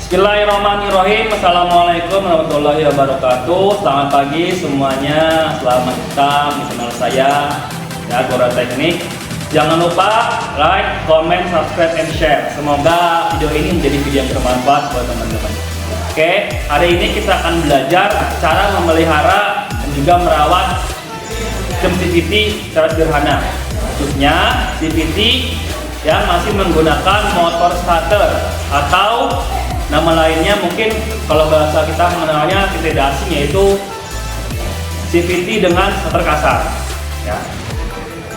Bismillahirrahmanirrahim. Assalamualaikum warahmatullahi wabarakatuh. Selamat pagi semuanya. Selamat datang di channel saya, ya, Gora Teknik. Jangan lupa like, comment, subscribe, and share. Semoga video ini menjadi video yang bermanfaat buat teman-teman. Oke, hari ini kita akan belajar cara memelihara dan juga merawat sistem CVT secara sederhana, khususnya CVT yang masih menggunakan motor starter atau nama lainnya mungkin kalau bahasa kita mengenalnya tidak asing, yaitu CVT dengan starter kasar, ya.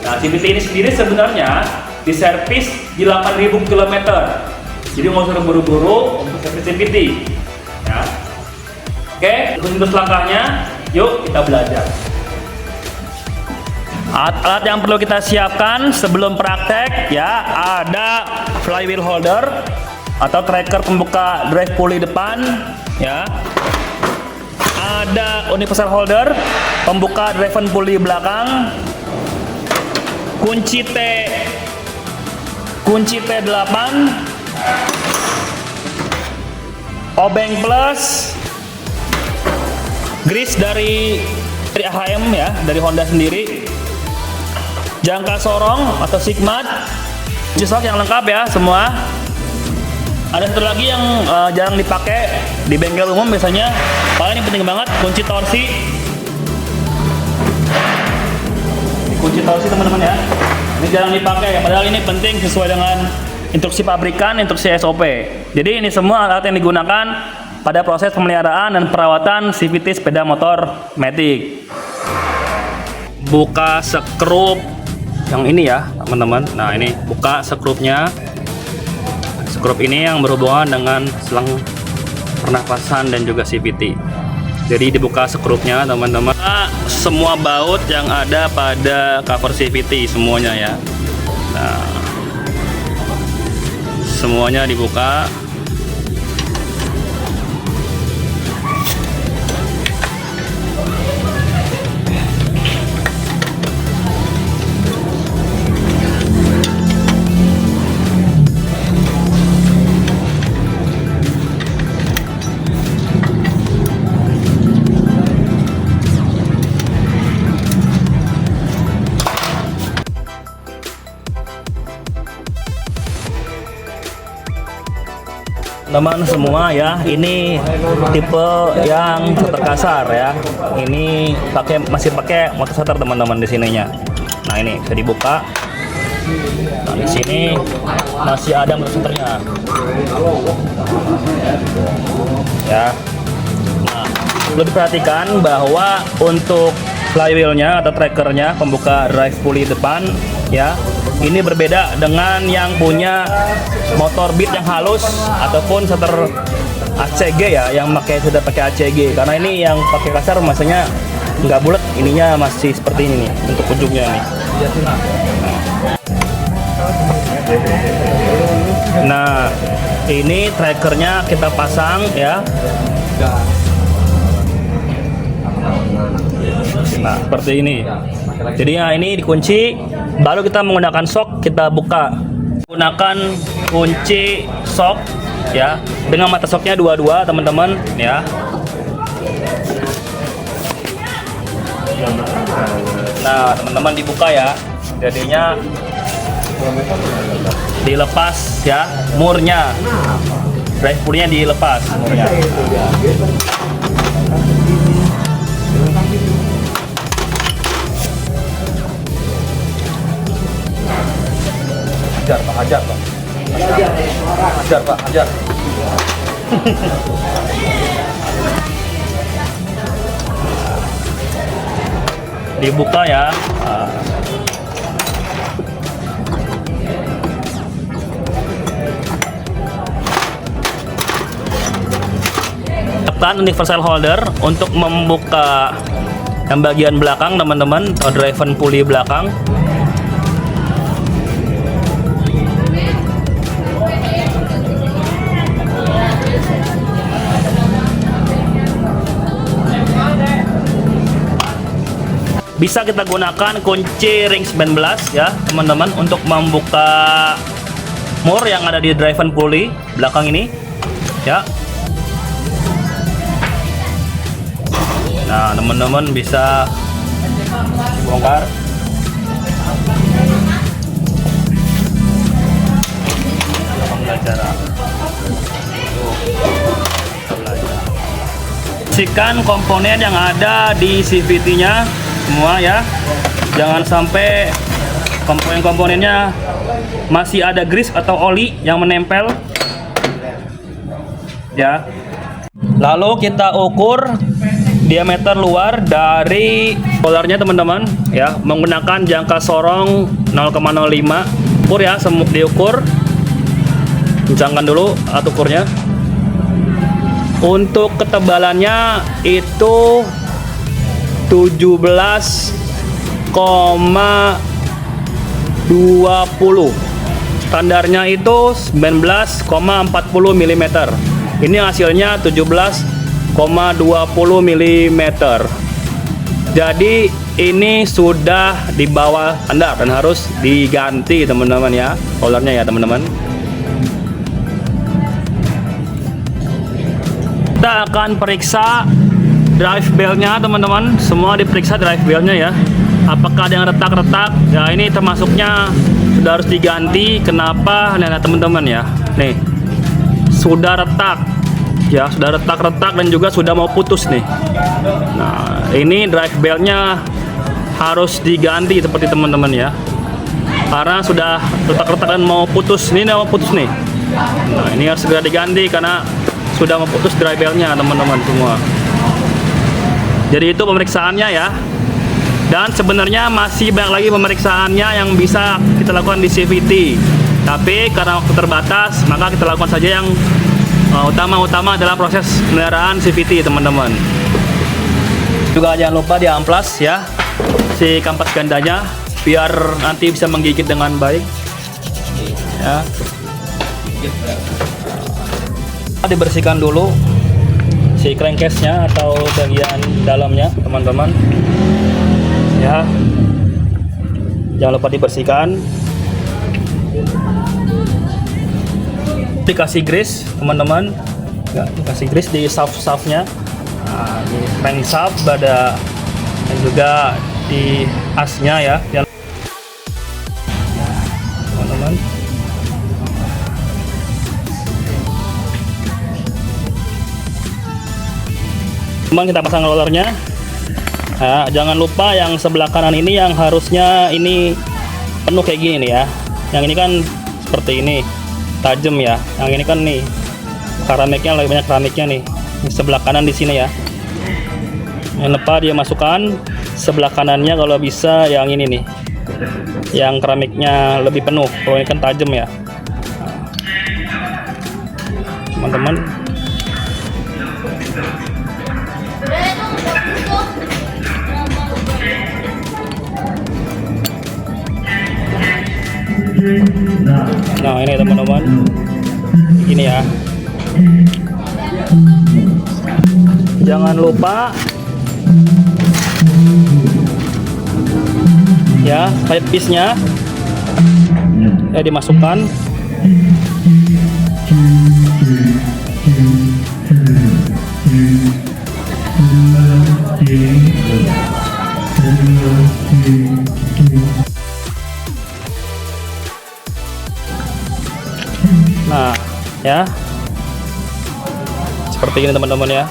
Nah, CVT ini sendiri sebenarnya diservis di 8.000 km, jadi nggak usah buru-buru untuk servis CVT, ya. Oke, untuk langkahnya, yuk kita belajar. Alat yang perlu kita siapkan sebelum praktek, ya, ada flywheel holder atau tracker pembuka drive pulley depan, ya. Ada universal holder pembuka drive pulley belakang, kunci T8, obeng plus, grease dari AHM, ya, dari Honda sendiri, jangka sorong atau sigmat, jok yang lengkap, ya, semua. Ada satu lagi yang jarang dipakai di bengkel umum biasanya, paling ini penting banget, kunci torsi. Kunci torsi, teman-teman, ya. Ini jarang dipakai, ya, padahal ini penting sesuai dengan instruksi pabrikan, instruksi SOP. Jadi ini semua alat yang digunakan pada proses pemeliharaan dan perawatan CVT sepeda motor matic. Buka skrup yang ini, ya, teman-teman. Nah, ini buka skrupnya. Skrup ini yang berhubungan dengan selang pernapasan dan juga CVT. Jadi dibuka skrupnya, teman-teman. Semua baut yang ada pada cover CVT semuanya, ya. Nah, semuanya dibuka. Teman semua, ya, ini tipe yang starter kasar, ya. Ini masih pakai motor starter, teman-teman, di sininya. Nah, ini bisa dibuka. Nah, di sini masih ada motor starternya, ya. Nah, perlu diperhatikan bahwa untuk flywheelnya atau trackernya pembuka drive pulley depan, ya, ini berbeda dengan yang punya motor beat yang halus ataupun starter ACG, ya, yang sudah pakai ACG. Karena ini yang pakai kasar masanya nggak bulat, ininya masih seperti ini nih untuk ujungnya nih. Nah, ini trackernya kita pasang, ya. Nah, seperti ini. Jadi, ya, ini dikunci, baru kita menggunakan sok, kita buka. Gunakan kunci sok, ya, dengan mata soknya dua-dua, teman-teman, ya. Nah, teman-teman, dibuka, ya. Jadinya dilepas, ya, murnya. Drive pulley-nya dilepas murnya. Hajar, Pak, hajar, Pak. Hajar, Pak, hajar. Dibuka, ya. Tekan universal holder untuk membuka yang bagian belakang, teman-teman, atau drive pulley belakang. Bisa kita gunakan kunci ring 19 ya teman-teman untuk membuka mur yang ada di drive pulley belakang ini. ya. Nah, teman-teman bisa bongkar. Bersihkan komponen yang ada di CVT-nya semua ya. Jangan sampai komponen-komponennya masih ada grease atau oli yang menempel ya. Lalu kita ukur diameter luar dari polarnya teman-teman ya, menggunakan jangka sorong 0,05. Ukur ya, diukur. Kencangkan dulu alat ukurnya. Untuk ketebalannya itu 17,20. Standarnya itu 19,40 mm. Ini hasilnya 17,20 mm. Jadi ini sudah di bawah standar dan harus diganti teman-teman ya, polarnya ya teman-teman. Kita akan periksa drive beltnya teman-teman. Semua diperiksa drive beltnya ya, apakah ada yang retak-retak ya. Ini termasuknya sudah harus diganti. Kenapa? Nah teman-teman ya, nih sudah retak ya, sudah retak-retak dan juga sudah mau putus nih. Nah ini drive beltnya harus diganti seperti teman-teman ya, karena sudah retak-retak dan mau putus. Ini mau putus nih. Nah ini harus segera diganti karena sudah memutus drive beltnya teman-teman semua. Jadi itu pemeriksaannya ya. Dan sebenarnya masih banyak lagi pemeriksaannya yang bisa kita lakukan di CVT. Tapi karena waktu terbatas, maka kita lakukan saja yang utama-utama dalam proses pemeliharaan CVT teman-teman. Juga jangan lupa di amplas ya si kampas gandanya biar nanti bisa menggigit dengan baik ya. Dibersihkan dulu si crankcase-nya atau bagian dalamnya teman-teman ya, jangan lupa dibersihkan. Dikasih grease teman-teman ya, dikasih grease di shaft-shaftnya. Nah, di crankshaft pada dan juga di asnya ya teman-teman. Kita pasang rollernya. Nah, jangan lupa yang sebelah kanan ini yang harusnya ini penuh kayak gini nih ya. Yang ini kan seperti ini tajam ya. Yang ini kan nih keramiknya, lebih banyak keramiknya nih. Ini sebelah kanan di sini ya. Jangan lupa dia masukkan sebelah kanannya kalau bisa yang ini nih, yang keramiknya lebih penuh. Kalau ini kan tajam ya teman-teman. Nah ini teman-teman, ini ya. Jangan lupa ya pipe piece-nya ya dimasukkan. Nah ya seperti ini teman-teman ya,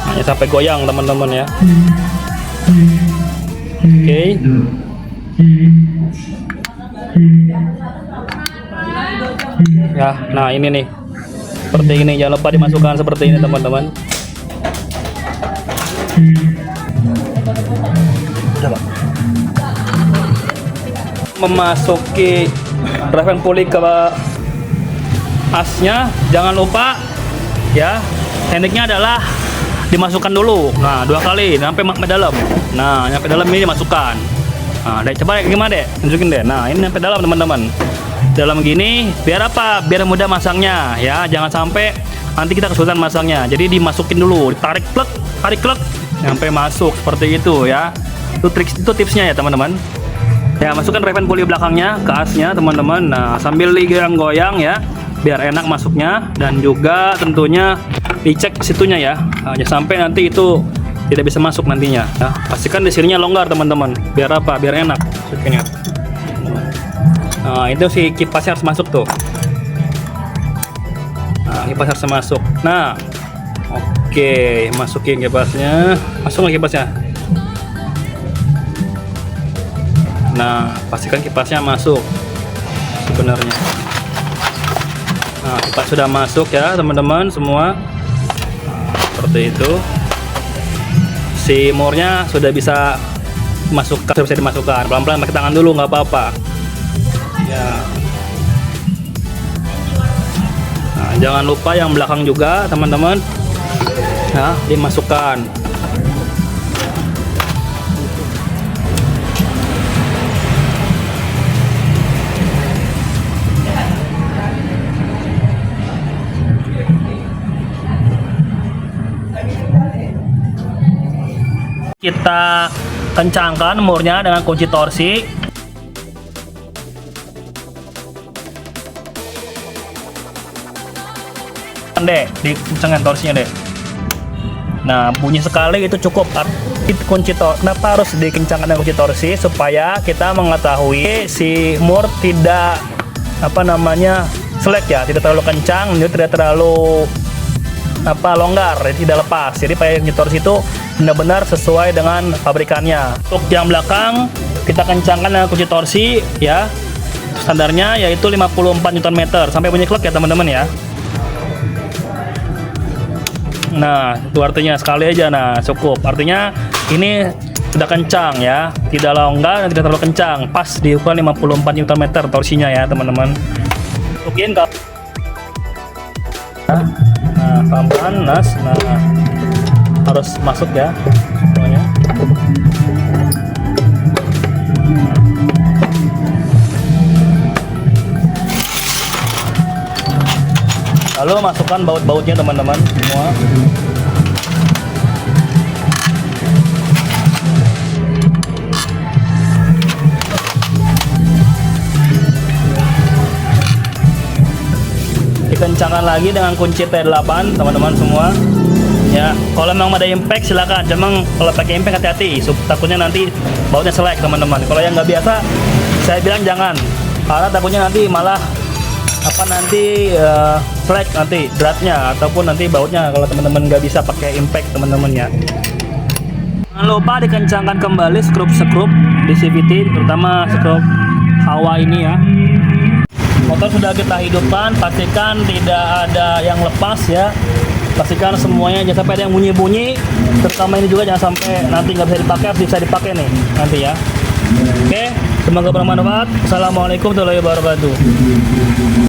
hanya sampai goyang teman-teman ya. Oke. Ya nah ini nih seperti ini, jangan lupa dimasukkan seperti ini teman-teman. Memasuki drive pulley ke asnya, jangan lupa ya, tekniknya adalah dimasukkan dulu. Nah 2 kali sampai dalam. Nah sampai dalam ini dimasukkan. Nah dek, coba gimana dek, tunjukin deh. Nah ini sampai dalam teman-teman, dalam gini biar apa, biar mudah masangnya ya. Jangan sampai nanti kita kesulitan masangnya. Jadi dimasukin dulu, tarik plek, sampai masuk seperti itu ya. Itu tipsnya ya teman-teman. Ya masukkan drive pulley belakangnya ke asnya teman-teman. Nah sambil digoyang-goyang ya, biar enak masuknya, dan juga tentunya dicek situnya ya. Nah, jangan sampai nanti itu tidak bisa masuk nantinya. Nah, pastikan di sininya longgar teman-teman. Biar apa? Biar enak masukinnya. Nah, itu si kipasnya harus masuk tuh. Nah, kipas harus masuk. Nah, oke, masukin kipasnya. Masuk nggak kipasnya? Nah, pastikan kipasnya masuk sebenarnya. Nah, kipas sudah masuk ya teman-teman semua. Nah, seperti itu. Si murnya sudah bisa bisa dimasukkan. Pelan-pelan pakai tangan dulu, nggak apa-apa. Ya. Nah, jangan lupa yang belakang juga teman-teman. Nah, dimasukkan. Kita kencangkan murnya dengan kunci torsi. Deh, dikencangkan torsinya deh. Nah, bunyi sekali itu cukup. Kenapa harus dikencangkan dengan kunci torsi? Supaya kita mengetahui si mur tidak selek ya, tidak terlalu kencang, tidak terlalu longgar, tidak lepas. Jadi pakai kunci torsi itu benar-benar sesuai dengan pabrikannya. Untuk yang belakang kita kencangkan dengan kunci torsi ya. Standarnya yaitu 54 Nm sampai bunyi klek ya teman-teman ya. Nah, itu artinya sekali aja. Nah, cukup. Artinya ini sudah kencang ya, tidak longgar dan tidak terlalu kencang. Pas di ukuran 54 Nm torsinya ya teman-teman. Mungkin kalau nah, pelan-pelan nas. Nah, harus masuk ya semuanya. Lalu masukkan baut-bautnya teman-teman semua. Dikencangkan lagi dengan kunci T8 teman-teman semua. Ya, kalau memang ada impact silakan. Cuman kalau pakai impact hati-hati, takutnya nanti bautnya selek teman-teman. Kalau yang nggak biasa, saya bilang jangan, karena takutnya nanti malah selek nanti dratnya ataupun nanti bautnya kalau teman-teman nggak bisa pakai impact teman-teman ya. Jangan lupa dikencangkan kembali skrup-skrup di CVT, terutama skrup hawa ini ya. Motor sudah kita hidupkan, pastikan tidak ada yang lepas ya. Pastikan semuanya, jangan sampai ada yang bunyi-bunyi. Terutama ini juga jangan sampai nanti nggak bisa dipakai, harus bisa dipakai nih nanti ya. Oke, semoga bermanfaat. Assalamualaikum warahmatullahi wabarakatuh.